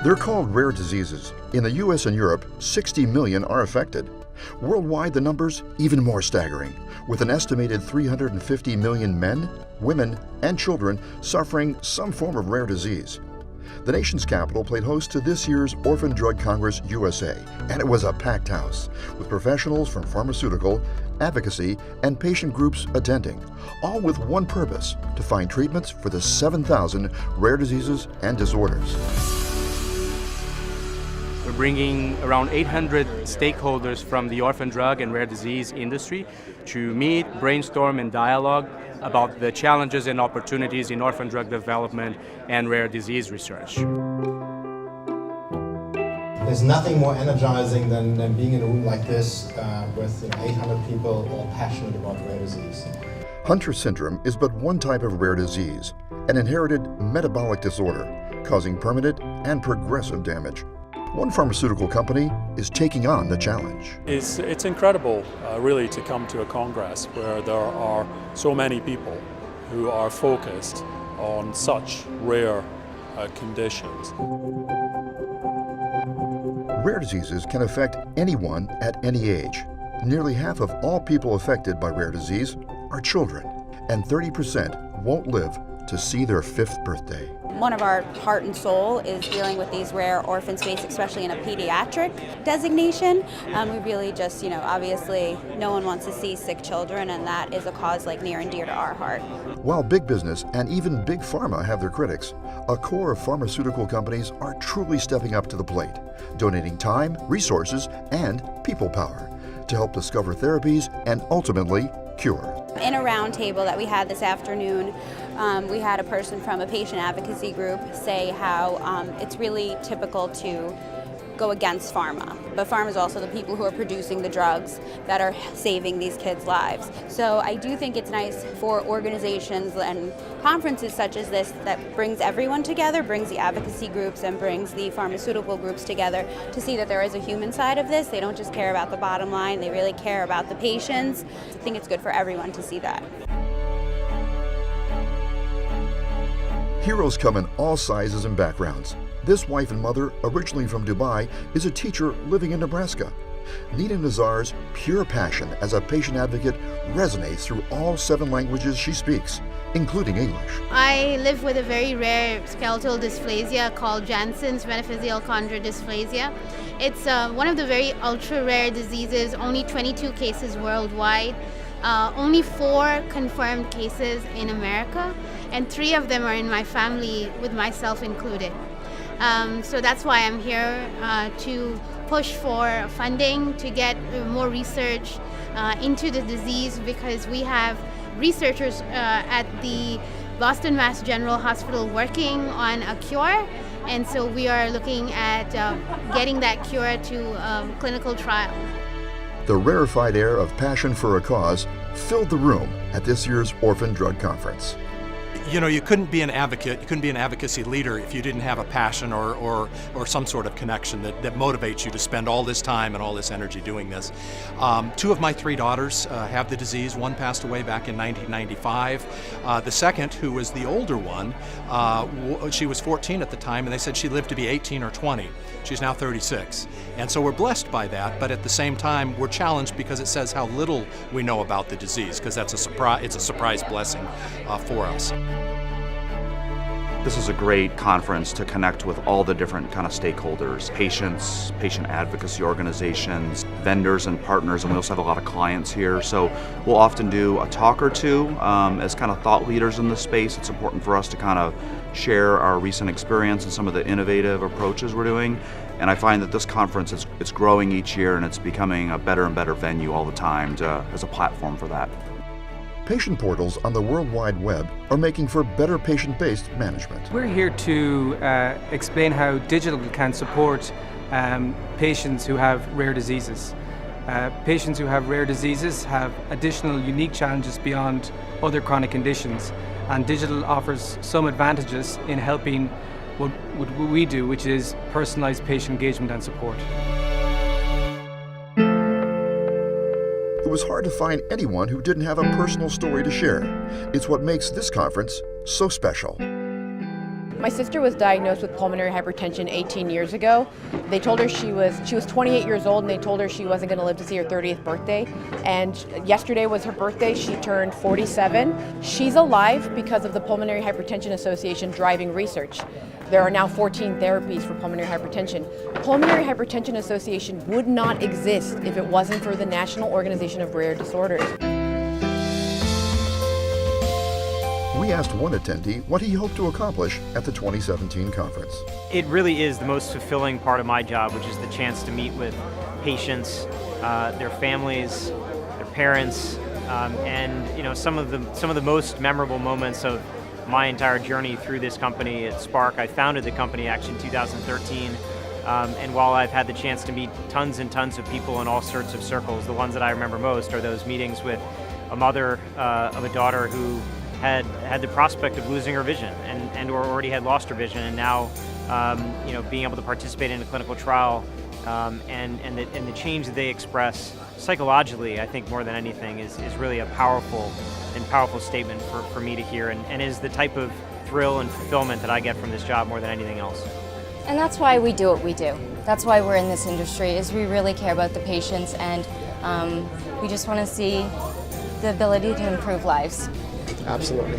They're called rare diseases. In the US and Europe, 60 million are affected. Worldwide, the number's even more staggering, with an estimated 350 million men, women, and children suffering some form of rare disease. The nation's capital played host to this year's Orphan Drug Congress USA, and it was a packed house, with professionals from pharmaceutical, advocacy, and patient groups attending, all with one purpose: to find treatments for the 7,000 rare diseases and disorders. We're bringing around 800 stakeholders from the orphan drug and rare disease industry to meet, brainstorm, and dialogue about the challenges and opportunities in orphan drug development and rare disease research. There's nothing more energizing than being in a room like this with 800 people all passionate about rare disease. Hunter syndrome is but one type of rare disease, an inherited metabolic disorder causing permanent and progressive damage. One pharmaceutical company is taking on the challenge. It's incredible, really, to come to a congress where there are so many people who are focused on such rare conditions. Rare diseases can affect anyone at any age. Nearly half of all people affected by rare disease are children, and 30% won't live to see their 5th birthday. One of our heart and soul is dealing with these rare orphan space, especially in a pediatric designation. We really just, obviously no one wants to see sick children, and that is a cause near and dear to our heart. While big business and even big pharma have their critics, a core of pharmaceutical companies are truly stepping up to the plate, donating time, resources, and people power to help discover therapies and ultimately cure. In a round table that we had this afternoon, we had a person from a patient advocacy group say how it's really typical to go against pharma, but pharma is also the people who are producing the drugs that are saving these kids' lives. So I do think it's nice for organizations and conferences such as this that brings everyone together, brings the advocacy groups and brings the pharmaceutical groups together to see that there is a human side of this. They don't just care about the bottom line, they really care about the patients. I think it's good for everyone to see that. Heroes come in all sizes and backgrounds. This wife and mother, originally from Dubai, is a teacher living in Nebraska. Nina Nazar's pure passion as a patient advocate resonates through all 7 languages she speaks, including English. I live with a very rare skeletal dysplasia called Jansen's metaphyseal chondrodysplasia. It's one of the very ultra-rare diseases, only 22 cases worldwide, only 4 confirmed cases in America, and 3 of them are in my family, with myself included. So that's why I'm here to push for funding to get more research into the disease, because we have researchers at the Boston Mass General Hospital working on a cure, and so we are looking at getting that cure to clinical trial. The rarefied air of passion for a cause filled the room at this year's Orphan Drug Conference. You couldn't be an advocate, you couldn't be an advocacy leader if you didn't have a passion or some sort of connection that motivates you to spend all this time and all this energy doing this. 2 of my 3 daughters have the disease. One passed away back in 1995. The second, who was the older one, she was 14 at the time, and they said she lived to be 18 or 20. She's now 36. And so we're blessed by that, but at the same time, we're challenged because it says how little we know about the disease, because that's it's a surprise blessing for us. This is a great conference to connect with all the different kind of stakeholders, patients, patient advocacy organizations, vendors and partners, and we also have a lot of clients here. So we'll often do a talk or two as kind of thought leaders in the space. It's important for us to kind of share our recent experience and some of the innovative approaches we're doing. And I find that this conference it's growing each year, and it's becoming a better and better venue all the time as a platform for that. Patient portals on the World Wide Web are making for better patient-based management. We're here to explain how digital can support patients who have rare diseases. Patients who have rare diseases have additional unique challenges beyond other chronic conditions, and digital offers some advantages in helping what we do, which is personalized patient engagement and support. It was hard to find anyone who didn't have a personal story to share. It's what makes this conference so special. My sister was diagnosed with pulmonary hypertension 18 years ago. They told her she was 28 years old, and they told her she wasn't going to live to see her 30th birthday. And yesterday was her birthday. She turned 47. She's alive because of the Pulmonary Hypertension Association driving research. There are now 14 therapies for pulmonary hypertension. Pulmonary Hypertension Association would not exist if it wasn't for the National Organization of Rare Disorders. We asked one attendee what he hoped to accomplish at the 2017 conference. It really is the most fulfilling part of my job, which is the chance to meet with patients, their families, their parents, and some of the most memorable moments of my entire journey through this company at Spark. I founded the company actually in 2013, and while I've had the chance to meet tons and tons of people in all sorts of circles, the ones that I remember most are those meetings with a mother of a daughter who had the prospect of losing her vision and or already had lost her vision, and now being able to participate in a clinical trial and the change that they express psychologically, I think more than anything, is really a powerful statement for me to hear, and is the type of thrill and fulfillment that I get from this job more than anything else. And that's why we do what we do. That's why we're in this industry, is we really care about the patients, and we just want to see the ability to improve lives. Absolutely.